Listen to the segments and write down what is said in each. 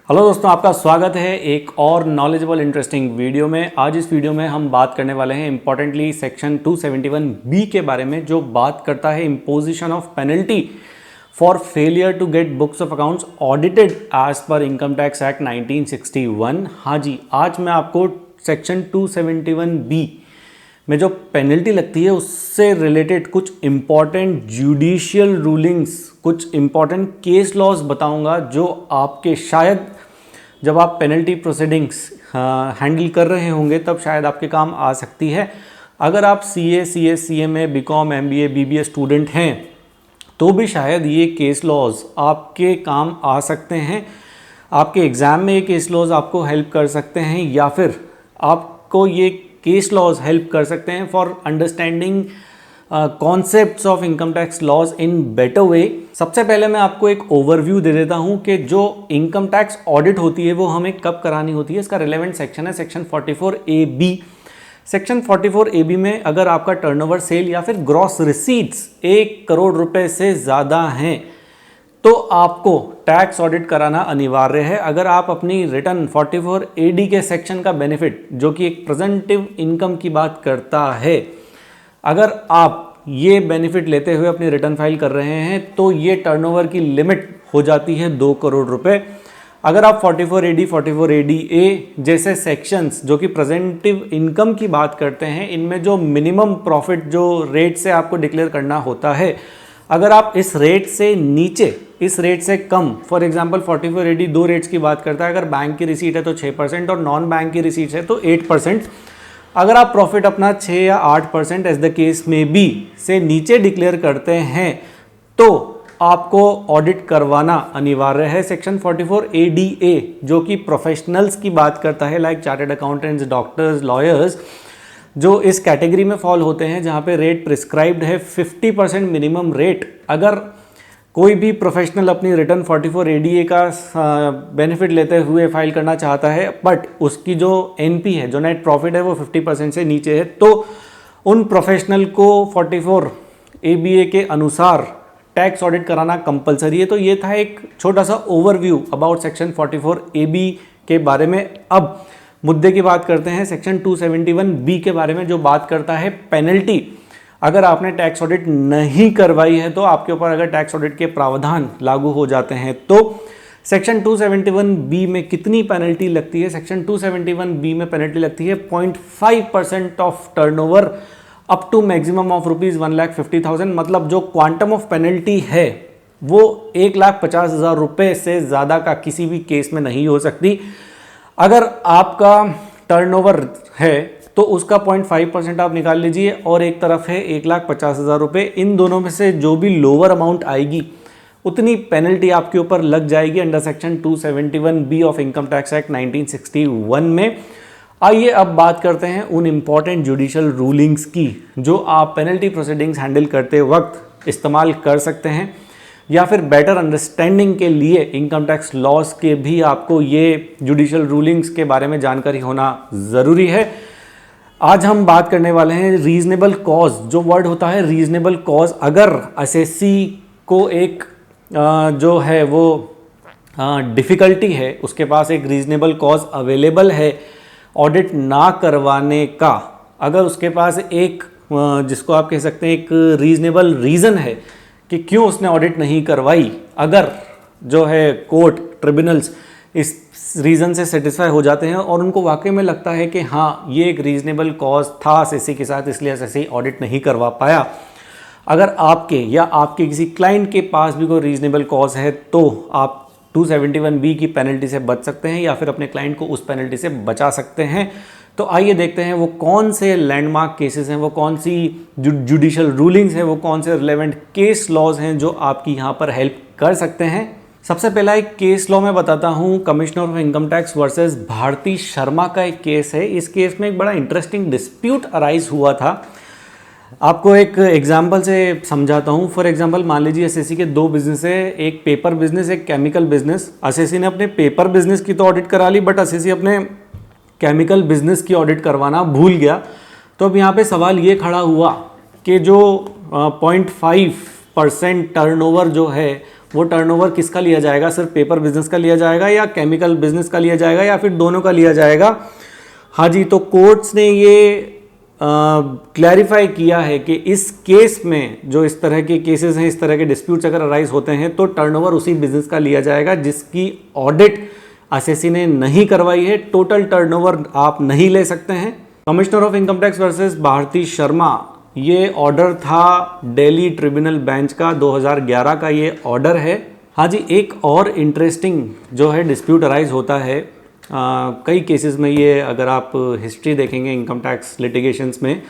Hello दोस्तों, आपका स्वागत है एक और नॉलेजेबल इंटरेस्टिंग वीडियो में। आज इस वीडियो में हम बात करने वाले हैं इंपॉर्टेंटली सेक्शन 271B के बारे में, जो बात करता है imposition of penalty for failure to get books of accounts audited as per income tax act 1961। हाँ जी, आज मैं आपको सेक्शन 271B में जो पेनल्टी लगती है उससे रिलेटेड कुछ इम्पॉर्टेंट जुडिशियल रूलिंग्स, कुछ इम्पॉर्टेंट केस लॉज बताऊंगा, जो आपके शायद जब आप पेनल्टी प्रोसीडिंग्स हैंडल कर रहे होंगे तब शायद आपके काम आ सकती है। अगर आप CA, CS, CMA, BCom, MBA, BBA student हैं तो भी शायद ये केस लॉज आपके काम आ सकते हैं। आपके एग्ज़ाम में ये केस लॉज आपको हेल्प कर सकते हैं, या फिर आपको ये केस लॉज हेल्प कर सकते हैं for understanding concepts of income tax laws in better way. सबसे पहले मैं आपको एक ओवरव्यू दे देता हूं कि जो इनकम टैक्स ऑडिट होती है वो हमें कब करानी होती है। इसका रिलेवेंट सेक्शन है सेक्शन 44AB। सेक्शन 44AB में अगर आपका टर्नओवर, सेल या फिर ग्रॉस रिसीट्स 1 करोड़ रुपए से ज़्यादा हैं तो आपको टैक्स ऑडिट कराना अनिवार्य है। अगर आप अपनी रिटर्न 44AD के सेक्शन का बेनिफिट, जो कि एक प्रेजेंटिव इनकम की बात करता है, अगर आप ये बेनिफिट लेते हुए अपनी रिटर्न फाइल कर रहे हैं तो ये टर्नओवर की लिमिट हो जाती है 2 करोड़ रुपए। अगर आप 44AD, 44ADA जैसे सेक्शंस जो कि प्रेजेंटिव इनकम की बात करते हैं, इनमें जो मिनिमम प्रॉफिट जो रेट से आपको डिक्लेयर करना होता है, अगर आप इस रेट से नीचे, इस रेट से कम, फॉर एग्जांपल 44AD 2 रेट्स की बात करता है। अगर बैंक की रिसीट है तो 6% और नॉन बैंक की रिसीट है तो 8%। अगर आप प्रॉफिट अपना 6 या 8% एज द केस में बी से नीचे डिक्लेयर करते हैं तो आपको ऑडिट करवाना अनिवार्य है। सेक्शन 44ADA जो कि प्रोफेशनल्स की बात करता है, like chartered accountants, doctors, lawyers, जो इस कैटेगरी में फॉल होते हैं, जहाँ पे रेट प्रिस्क्राइब्ड है 50% मिनिमम रेट। अगर कोई भी प्रोफेशनल अपनी रिटर्न 44ADA का बेनिफिट लेते हुए फाइल करना चाहता है, बट उसकी जो NP है, जो नेट प्रॉफिट है, वो 50% से नीचे है, तो उन प्रोफेशनल को 44ABA के अनुसार टैक्स ऑडिट कराना कंपलसरी है। तो ये था एक छोटा सा ओवरव्यू अबाउट सेक्शन 44AB के बारे में। अब मुद्दे की बात करते हैं सेक्शन 271B के बारे में, जो बात करता है पेनल्टी। अगर आपने टैक्स ऑडिट नहीं करवाई है तो आपके ऊपर अगर टैक्स ऑडिट के प्रावधान लागू हो जाते हैं तो सेक्शन 271B में कितनी पेनल्टी लगती है? सेक्शन 271B में पेनल्टी लगती है 0.5% of turnover up to maximum of ₹1,50,000। मतलब जो क्वांटम ऑफ पेनल्टी है वो 1,50,000 रुपये से ज़्यादा का किसी भी केस में नहीं हो सकती। अगर आपका टर्नओवर है तो उसका 0.5% आप निकाल लीजिए, और एक तरफ है 1,50,000 रुपये। इन दोनों में से जो भी लोअर अमाउंट आएगी उतनी पेनल्टी आपके ऊपर लग जाएगी under section 271B of income tax act 1961 में। आइए अब बात करते हैं उन इम्पॉर्टेंट जुडिशियल रूलिंग्स की जो आप पेनल्टी प्रोसीडिंग्स हैंडल करते वक्त इस्तेमाल कर सकते हैं, या फिर बेटर अंडरस्टैंडिंग के लिए इनकम टैक्स लॉज के भी आपको ये जुडिशियल रूलिंग्स के बारे में जानकारी होना ज़रूरी है। आज हम बात करने वाले हैं रीजनेबल कॉज। जो वर्ड होता है रीजनेबल कॉज, अगर असेसी को एक जो है वो डिफ़िकल्टी है, उसके पास एक रीजनेबल कॉज अवेलेबल है ऑडिट ना करवाने का, अगर उसके पास एक जिसको आप कह सकते हैं एक रीजनेबल रीज़न है कि क्यों उसने ऑडिट नहीं करवाई, अगर जो है कोर्ट, ट्रिब्यूनल्स इस रीज़न से सेटिस्फाई हो जाते हैं और उनको वाकई में लगता है कि हाँ ये एक रीज़नेबल कॉज था असेसी के साथ, इसलिए असेसी ऑडिट नहीं करवा पाया, अगर आपके या आपके किसी क्लाइंट के पास भी कोई रीज़नेबल कॉज है तो आप 271B की पेनल्टी से बच सकते हैं, या फिर अपने क्लाइंट को उस पेनल्टी से बचा सकते हैं। तो आइए देखते हैं वो कौन से लैंडमार्क केसेस हैं, वो कौन सी जुडिशियल रूलिंग्स हैं, वो कौन से रिलेवेंट केस लॉज हैं जो आपकी यहाँ पर हेल्प कर सकते हैं। सबसे पहला एक केस लॉ मैं बताता हूँ, commissioner of income tax versus Bharti Sharma का एक केस है। इस केस में एक बड़ा इंटरेस्टिंग डिस्प्यूट अराइज हुआ था। आपको एक एग्जांपल से समझाता हूँ। फॉर एग्जांपल मान लीजिए असेसी के 2 बिजनेस है, एक पेपर बिजनेस, एक केमिकल बिजनेस। असेसी ने अपने पेपर बिजनेस की तो ऑडिट करा ली, बट असेसी अपने केमिकल बिजनेस की ऑडिट करवाना भूल गया। तो अब यहाँ पे सवाल ये खड़ा हुआ कि जो 0.5% टर्नओवर जो है वो टर्नओवर किसका लिया जाएगा, सिर्फ पेपर बिजनेस का लिया जाएगा या केमिकल बिजनेस का लिया जाएगा या फिर दोनों का लिया जाएगा। हाँ जी, तो कोर्ट्स ने ये क्लैरिफाई किया है कि इस केस में जो इस तरह के केसेस हैं, इस तरह के डिस्प्यूट्स अगर अराइज होते हैं तो टर्नओवर उसी बिजनेस का लिया जाएगा जिसकी ऑडिट एसएससी ने नहीं करवाई है। टोटल टर्नओवर आप नहीं ले सकते हैं। Commissioner of income tax versus Bharti Sharma, ये ऑर्डर था दिल्ली ट्रिब्यूनल बेंच का, 2011 का ये ऑर्डर है। हाँ जी, एक और इंटरेस्टिंग जो है डिस्प्यूट अराइज होता है कई केसेस में, ये अगर आप हिस्ट्री देखेंगे इनकम टैक्स लिटिगेशंस में,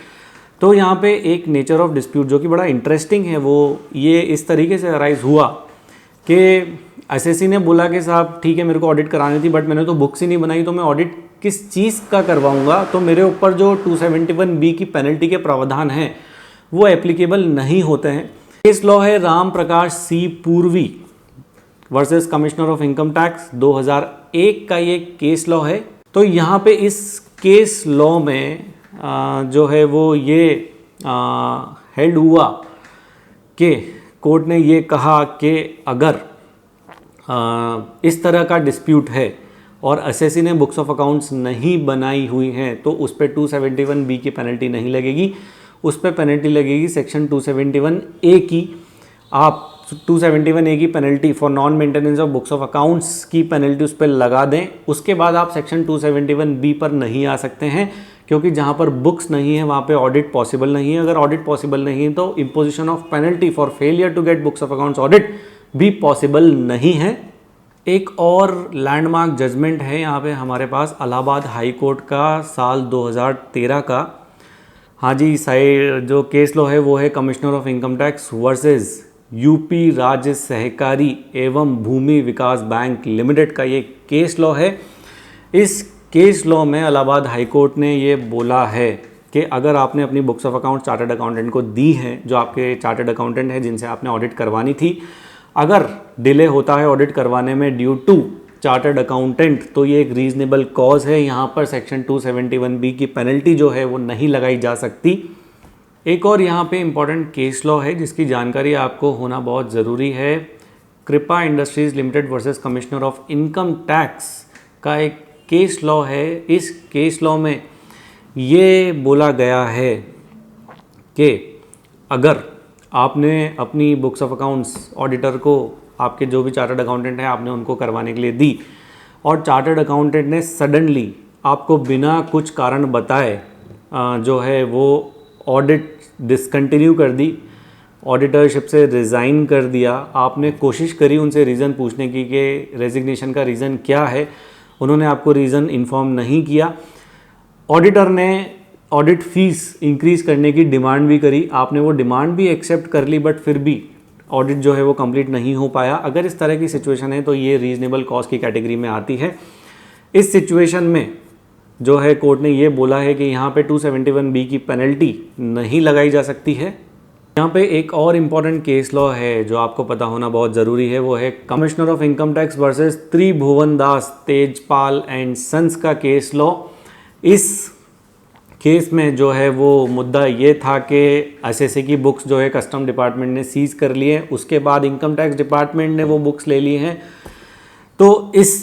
तो यहाँ पे एक नेचर ऑफ डिस्प्यूट जो कि बड़ा इंटरेस्टिंग है, वो ये इस तरीके से अराइज हुआ कि एसएससी ने बोला कि साहब ठीक है मेरे को ऑडिट करानी थी बट मैंने तो बुक्स ही नहीं बनाई, तो मैं ऑडिट किस चीज़ का करवाऊंगा, तो मेरे ऊपर जो 271B की पेनल्टी के प्रावधान हैं वो एप्लीकेबल नहीं होते हैं। केस लॉ है राम प्रकाश सी पूर्वी versus commissioner of income tax, 2001 का ये केस लॉ है। तो यहाँ पे इस केस लॉ में जो है वो ये हेल्ड हुआ कि कोर्ट ने ये कहा कि अगर इस तरह का डिस्प्यूट है और एसएससी ने बुक्स ऑफ अकाउंट्स नहीं बनाई हुई हैं तो उस पर 271B की पेनल्टी नहीं लगेगी, उस पर पेनल्टी लगेगी सेक्शन 271A की। आप 271A की penalty for non maintenance of books of accounts की पेनल्टी उस पर लगा दें, उसके बाद आप सेक्शन 271B पर नहीं आ सकते हैं, क्योंकि जहाँ पर बुक्स नहीं है वहाँ पे ऑडिट पॉसिबल नहीं है। अगर ऑडिट पॉसिबल नहीं है तो imposition of penalty for failure to get books of accounts audit भी पॉसिबल नहीं है। एक और लैंडमार्क जजमेंट है यहाँ पे हमारे पास, इलाहाबाद हाई कोर्ट का साल 2013 का। हाँ जी, साइड जो केस लॉ है वो है commissioner of income tax versus UP राज्य सहकारी एवं भूमि विकास बैंक लिमिटेड का ये केस लॉ है। इस केस लॉ में इलाहाबाद हाई कोर्ट ने ये बोला है कि अगर आपने अपनी books of account chartered accountant को दी हैं, जो आपके चार्टर्ड अकाउंटेंट हैं जिनसे आपने ऑडिट करवानी थी, अगर डिले होता है ऑडिट करवाने में ड्यू टू चार्टर्ड अकाउंटेंट तो ये एक रीजनेबल कॉज है। यहाँ पर सेक्शन 271B की पेनल्टी जो है वो नहीं लगाई जा सकती। एक और यहाँ पे इम्पॉर्टेंट केस लॉ है जिसकी जानकारी आपको होना बहुत ज़रूरी है। कृपा industries limited versus commissioner of income tax का एक केस लॉ है। इस केस लॉ में ये बोला गया है कि अगर आपने अपनी बुक्स ऑफ अकाउंट्स ऑडिटर को, आपके जो भी चार्टर्ड अकाउंटेंट हैं, आपने उनको करवाने के लिए दी और चार्टर्ड अकाउंटेंट ने सडनली आपको बिना कुछ कारण बताए जो है वो ऑडिट डिसकंटिन्यू कर दी, ऑडिटरशिप से रिज़ाइन कर दिया, आपने कोशिश करी उनसे रीज़न पूछने की कि रेजिग्नेशन का रीज़न क्या है, उन्होंने आपको रीज़न इन्फॉर्म नहीं किया, ऑडिटर ने ऑडिट फीस इंक्रीज़ करने की डिमांड भी करी, आपने वो डिमांड भी एक्सेप्ट कर ली बट फिर भी ऑडिट जो है वो कंप्लीट नहीं हो पाया। अगर इस तरह की सिचुएशन है तो ये रीजनेबल कॉज की कैटेगरी में आती है। इस सिचुएशन में जो है कोर्ट ने ये बोला है कि यहाँ पे 271B की पेनल्टी नहीं लगाई जा सकती है। यहाँ पे एक और इम्पॉर्टेंट केस लॉ है जो आपको पता होना बहुत ज़रूरी है, वो है commissioner of income tax versus Tribhuvan Das Tejpal and sons का केस लॉ। इस केस में जो है वो मुद्दा ये था कि एसएससी की बुक्स जो है कस्टम डिपार्टमेंट ने सीज़ कर लिए, उसके बाद इनकम टैक्स डिपार्टमेंट ने वो बुक्स ले ली हैं। तो इस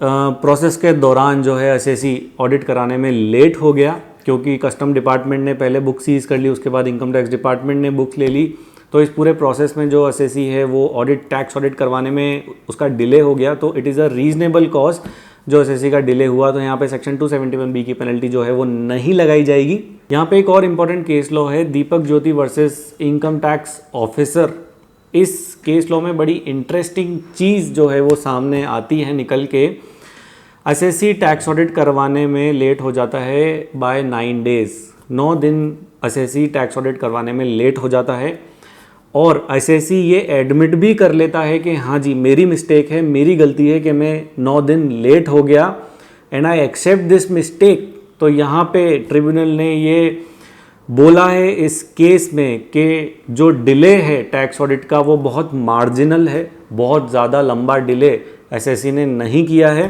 प्रोसेस के दौरान जो है एसएससी ऑडिट कराने में लेट हो गया, क्योंकि कस्टम डिपार्टमेंट ने पहले बुक सीज़ कर ली, उसके बाद इनकम टैक्स डिपार्टमेंट ने बुक्स ले ली। तो इस पूरे प्रोसेस में जो एसएससी है वो टैक्स ऑडिट करवाने में उसका डिले हो गया। तो it is a reasonable cause जो एसएससी का डिले हुआ, तो यहाँ पे सेक्शन 271B की पेनल्टी जो है वो नहीं लगाई जाएगी। यहाँ पे एक और इम्पॉर्टेंट केस लॉ है दीपक ज्योति वर्सेस इनकम टैक्स ऑफिसर। इस केस लॉ में बड़ी इंटरेस्टिंग चीज़ जो है वो सामने आती है निकल के। एसएससी टैक्स ऑडिट करवाने में लेट हो जाता है बाय 9 डेज़, 9 दिन एसएससी टैक्स ऑडिट करवाने में लेट हो जाता है और एसएससी ये एडमिट भी कर लेता है कि हाँ जी मेरी मिस्टेक है, मेरी गलती है कि मैं 9 दिन लेट हो गया and I accept this mistake. तो यहाँ पे ट्रिब्यूनल ने ये बोला है इस केस में कि जो डिले है टैक्स ऑडिट का वो बहुत मार्जिनल है, बहुत ज़्यादा लंबा डिले एसएससी ने नहीं किया है,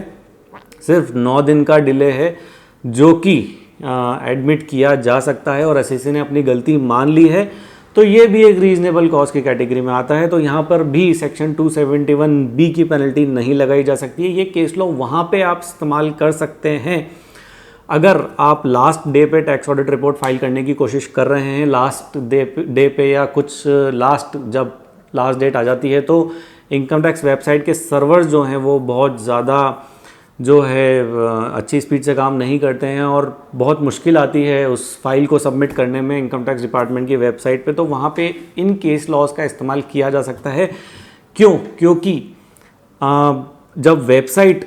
सिर्फ 9 दिन का डिले है जो कि एडमिट किया जा सकता है और एसएससी ने अपनी गलती मान ली है। तो ये भी एक रीजनेबल कॉज की कैटेगरी में आता है। तो यहाँ पर भी सेक्शन 271B की पेनल्टी नहीं लगाई जा सकती है। ये केस लॉ वहाँ पे आप इस्तेमाल कर सकते हैं अगर आप लास्ट डे पे टैक्स ऑडिट रिपोर्ट फाइल करने की कोशिश कर रहे हैं, लास्ट डे पे या कुछ जब लास्ट डेट आ जाती है तो इनकम टैक्स वेबसाइट के सर्वर्स जो हैं वो बहुत ज़्यादा जो है अच्छी स्पीड से काम नहीं करते हैं और बहुत मुश्किल आती है उस फाइल को सबमिट करने में इनकम टैक्स डिपार्टमेंट की वेबसाइट पे। तो वहाँ पे इन केस लॉज का इस्तेमाल किया जा सकता है। क्योंकि जब website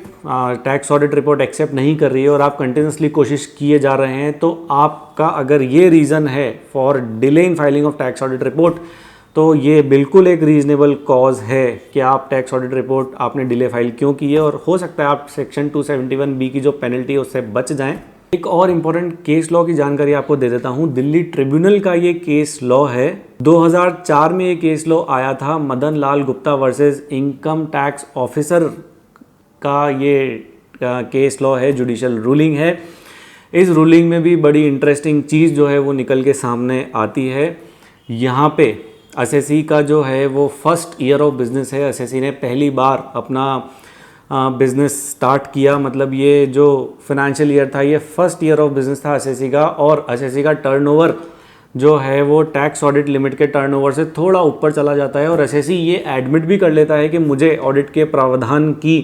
tax audit report accept नहीं कर रही है और आप कंटिन्यूसली कोशिश किए जा रहे हैं, तो आपका अगर ये रीज़न है for delay in filing of tax audit report, तो ये बिल्कुल एक रीजनेबल कॉज है कि आप टैक्स ऑडिट रिपोर्ट आपने डिले फाइल क्यों की है, और हो सकता है आप सेक्शन 271B की जो पेनल्टी है उससे बच जाएं। एक और इम्पॉर्टेंट केस लॉ की जानकारी आपको दे देता हूँ। दिल्ली ट्रिब्यूनल का ये केस लॉ है। 2004 में ये केस लॉ आया था, Madan Lal Gupta versus income tax officer का ये केस लॉ है, जुडिशियल रूलिंग है। इस रूलिंग में भी बड़ी इंटरेस्टिंग चीज़ जो है वो निकल के सामने आती है। यहाँ पे एसएससी का जो है वो फर्स्ट ईयर ऑफ बिजनेस है। एसएससी ने पहली बार अपना बिजनेस स्टार्ट किया, मतलब ये जो फाइनेंशियल ईयर था ये फर्स्ट ईयर ऑफ बिजनेस था एसएससी का, और एसएससी का टर्नओवर जो है वो टैक्स ऑडिट लिमिट के टर्नओवर से थोड़ा ऊपर चला जाता है। और एसएससी ये एडमिट भी कर लेता है कि मुझे ऑडिट के प्रावधान की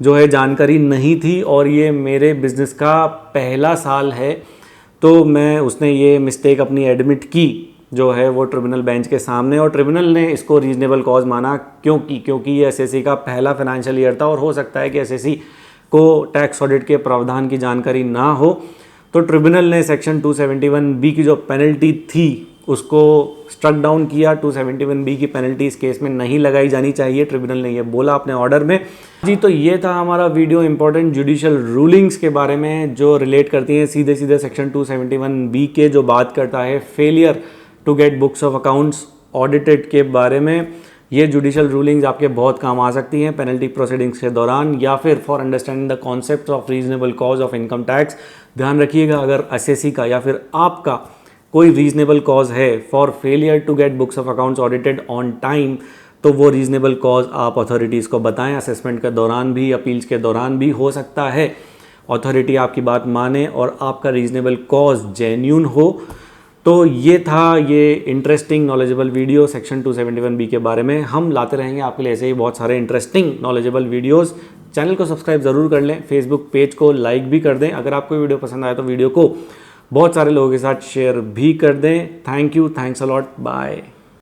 जो है जानकारी नहीं थी और ये मेरे बिजनेस का पहला साल है, तो उसने ये मिस्टेक अपनी एडमिट की जो है वो ट्रिब्यूनल बेंच के सामने, और ट्रिब्यूनल ने इसको रीजनेबल कॉज माना। क्योंकि ये एसएससी का पहला फाइनेंशियल ईयर था और हो सकता है कि एसएससी को टैक्स ऑडिट के प्रावधान की जानकारी ना हो, तो ट्रिब्यूनल ने सेक्शन 271B की जो पेनल्टी थी उसको स्ट्रक डाउन किया। 271B की पेनल्टी इस केस में नहीं लगाई जानी चाहिए, ट्रिब्यूनल ने ये बोला अपने ऑर्डर में जी। तो ये था हमारा वीडियो इंपॉर्टेंट जुडिशियल रूलिंग्स के बारे में जो रिलेट करती हैं सीधे सेक्शन 271B के, जो बात करता है failure to get books of accounts audited के बारे में। ये जुडिशियल रूलिंग्स आपके बहुत काम आ सकती हैं पेनल्टी प्रोसीडिंग्स के दौरान या फिर for understanding the concept of reasonable cause of income tax. ध्यान रखिएगा, अगर एसएससी का या फिर आपका कोई रीजनेबल कॉज है for failure to get books of accounts audited on time, तो वो रीजनेबल कॉज आप अथॉरिटीज़ को बताएं। असेसमेंट के दौरान भी, अपील्स के दौरान भी हो सकता है अथॉरिटी आपकी बात माने और आपका रीजनेबल कॉज जेन्यून हो। तो ये था ये interesting knowledgeable video section 271B के बारे में। हम लाते रहेंगे आपके लिए ऐसे ही बहुत सारे इंटरेस्टिंग नॉलेजेबल वीडियोस। चैनल को सब्सक्राइब ज़रूर कर लें, फेसबुक पेज को लाइक भी कर दें। अगर आपको वीडियो पसंद आए तो वीडियो को बहुत सारे लोगों के साथ शेयर भी कर दें। Thank you, thanks a lot, bye.